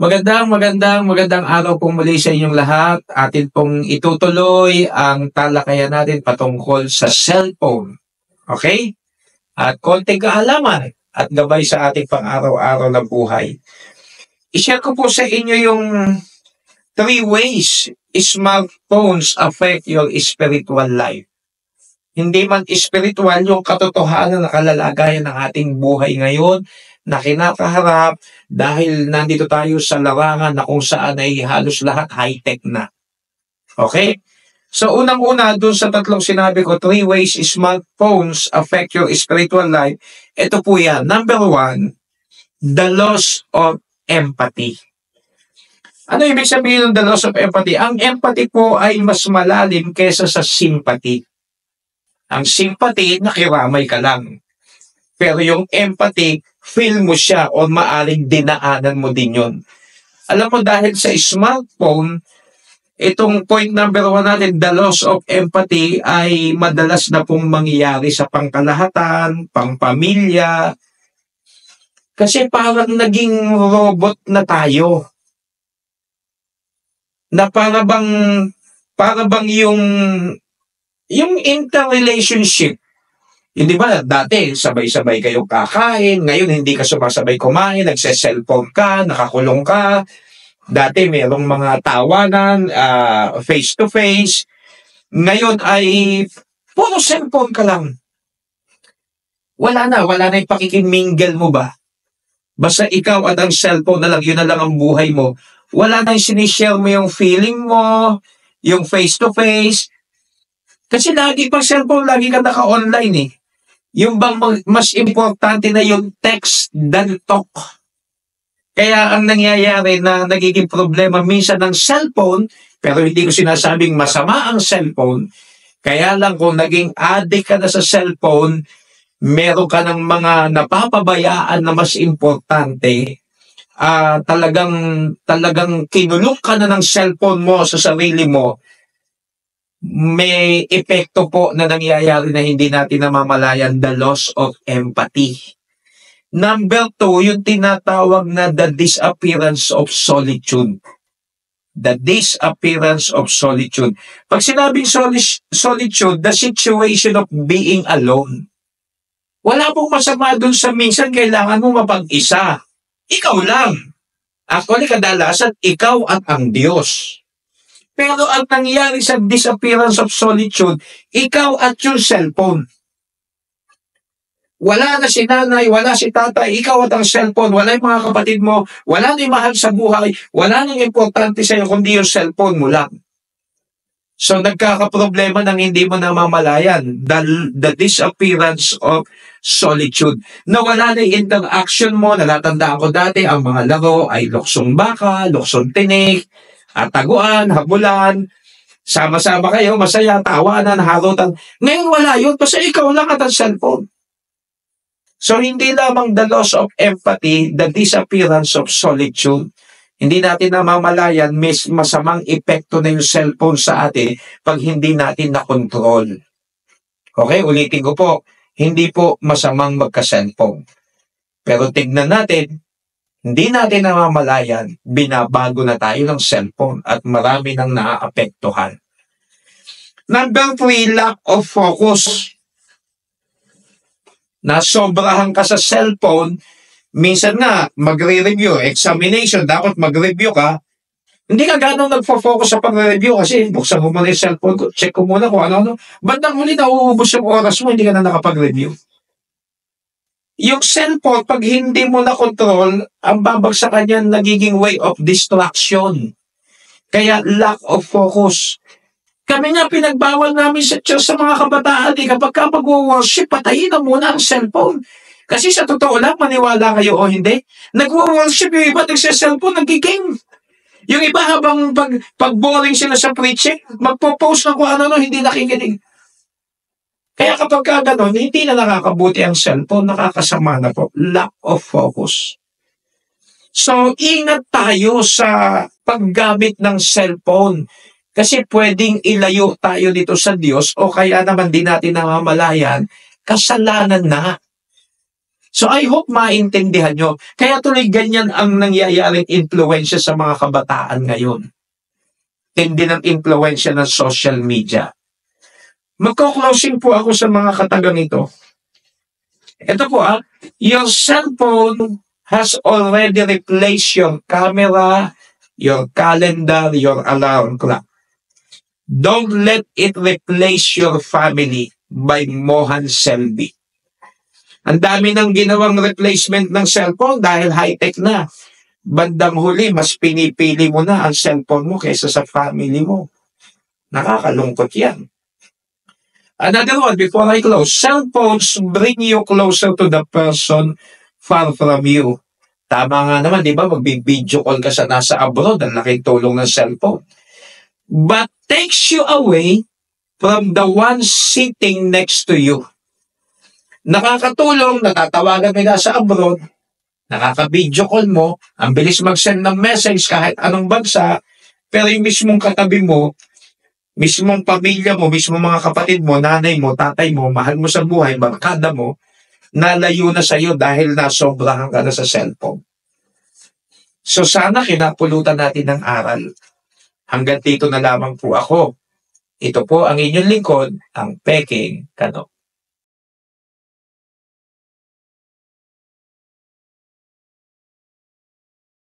Magandang araw po muli sa inyong lahat. Atin pong itutuloy ang talakayan natin patungkol sa cellphone. Okay? At konting kaalaman at gabay sa ating pang-araw-araw na buhay. I-share ko po sa inyo yung 3 ways smartphones affect your spiritual life. Hindi man spiritual, yung katotohanan na kalalagayan ng ating buhay ngayon na kinakaharap dahil nandito tayo sa larangan na kung saan ay halos lahat high-tech na. Okay? So unang-una, dun sa tatlong sinabi ko, 3 ways smartphones affect your spiritual life. Ito po yan. Number 1, the loss of empathy. Ano ibig sabihin ng the loss of empathy? Ang empathy po ay mas malalim kesa sa sympathy. Ang sympathy, nakiramay ka lang. Pero yung empathy, feel mo siya o maaring dinaanan mo din yun. Alam mo, dahil sa smartphone, itong point number 1 natin, the loss of empathy, ay madalas na pong mangyayari sa pangkalahatan, pangpamilya. Kasi parang naging robot na tayo. Na para bang yung interrelationship, hindi ba dati sabay-sabay kayong kakain, ngayon hindi ka sumasabay kumain, nagse-cellphone ka, nakakulong ka. Dati mayroong mga tawanan, face to face. Ngayon ay puro cellphone ka lang. Wala na yung pakikimingle mo ba? Basta ikaw at ang cellphone na lang, yun na lang ang buhay mo. Wala na yung sinishare mo yung feeling mo, yung face to face. Kasi lagi pang cellphone, lagi ka naka-online eh. Yung bang mas importante na yung text than talk. Kaya ang nangyayari na nagiging problema minsan ng cellphone, pero hindi ko sinasabing masama ang cellphone, kaya lang kung naging addict ka na sa cellphone, meron ka ng mga napapabayaan na mas importante, talagang kinulong ka na ng cellphone mo sa sarili mo, may epekto po na nangyayari na hindi natin namamalayan, the loss of empathy. Number 2, yung tinatawag na the disappearance of solitude. The disappearance of solitude. Pag sinabing solitude, the situation of being alone. Wala pong masama dun sa minsan kailangan mo mapag-isa. Ikaw lang. Actually, kadalasan, ikaw at ang Diyos. Pero ang nangyari sa disappearance of solitude, ikaw at yung cellphone. Wala na si nanay, wala si tatay, ikaw at ang cellphone, wala yung mga kapatid mo, wala na yung mahal sa buhay, wala na yung importante sa'yo kundi yung cellphone mo lang. So nagkakaproblema ng hindi mo namamalayan, the disappearance of solitude. Nawala na yung interaction mo, natatandaan ko dati, ang mga laro ay luksong baka, luksong tinik, at taguan, habulan, sama-sama kayo, masaya, tawanan, harutan. Ngayon wala yun, kasi ikaw lang at ang cellphone. So hindi lamang the loss of empathy, the disappearance of solitude. Hindi natin namamalayan, may masamang epekto na yung cellphone sa atin pag hindi natin na-control. Okay, ulitin ko po, hindi po masamang magka-cellphone. Pero tignan natin, hindi natin namamalayan, binabago na tayo ng cellphone at marami nang naaapektuhan. Number 3, lack of focus. Nasobrahan ka sa cellphone, minsan nga magre-review, examination, dapat mag-review ka, hindi ka ganong nagfo-focus sa pag-review kasi buksan mo muna yung cellphone ko, check ko muna kung ano-ano. Bandang huli na uubos yung oras mo, hindi ka na nakapag-review. Yung cellphone, pag hindi mo na control, ang babagsakan niyan nagiging way of distraction. Kaya lack of focus. Kami nga pinagbawal namin sa church sa mga kabataan, kapag mag-worship, patayin na muna ang cellphone. Kasi sa totoo lang, maniwala kayo o hindi, nag-worship yung iba, nagsa-cellphone, nag-game. Yung iba habang pag boring sila sa preaching, magpo-post na kung ano, hindi nakikinig. Kaya kapag gano'n, hindi na nakakabuti ang cellphone, nakakasama na po. Lack of focus. So, ingat tayo sa paggamit ng cellphone. Kasi pwedeng ilayo tayo dito sa Diyos o kaya naman di natin namamalayan, kasalanan na. So I hope maintindihan nyo. Kaya tuloy ganyan ang nangyayaring influensya sa mga kabataan ngayon. Tindi ng influensya ng social media. Magko-closing po ako sa mga katagang ito. Ito po your cellphone has already replaced your camera, your calendar, your alarm clock. Don't let it replace your family by Mohan Selvi. Ang dami ng ginawang replacement ng cellphone dahil high-tech na. Bandang huli, mas pinipili mo na ang cellphone mo kaysa sa family mo. Nakakalungkot yan. Another one, before I close, cellphones bring you closer to the person far from you. Tama nga naman, di ba? Mag-video call ka sa nasa abroad, ang laking tulong ng cellphone. But takes you away from the one sitting next to you. Nakakatulong, natatawagan mo nasa abroad, nakaka-video call mo, ang bilis mag-send ng message kahit anong bansa, pero yung mismong katabi mo, mismong pamilya mo, mismong mga kapatid mo, nanay mo, tatay mo, mahal mo sa buhay, barkada mo, nalayo na sa'yo dahil nasobrahan ka na sa cellphone. So sana kinapulutan natin ng aral. Hanggang dito na lamang po ako. Ito po ang inyong lingkod, ang Peking Kano.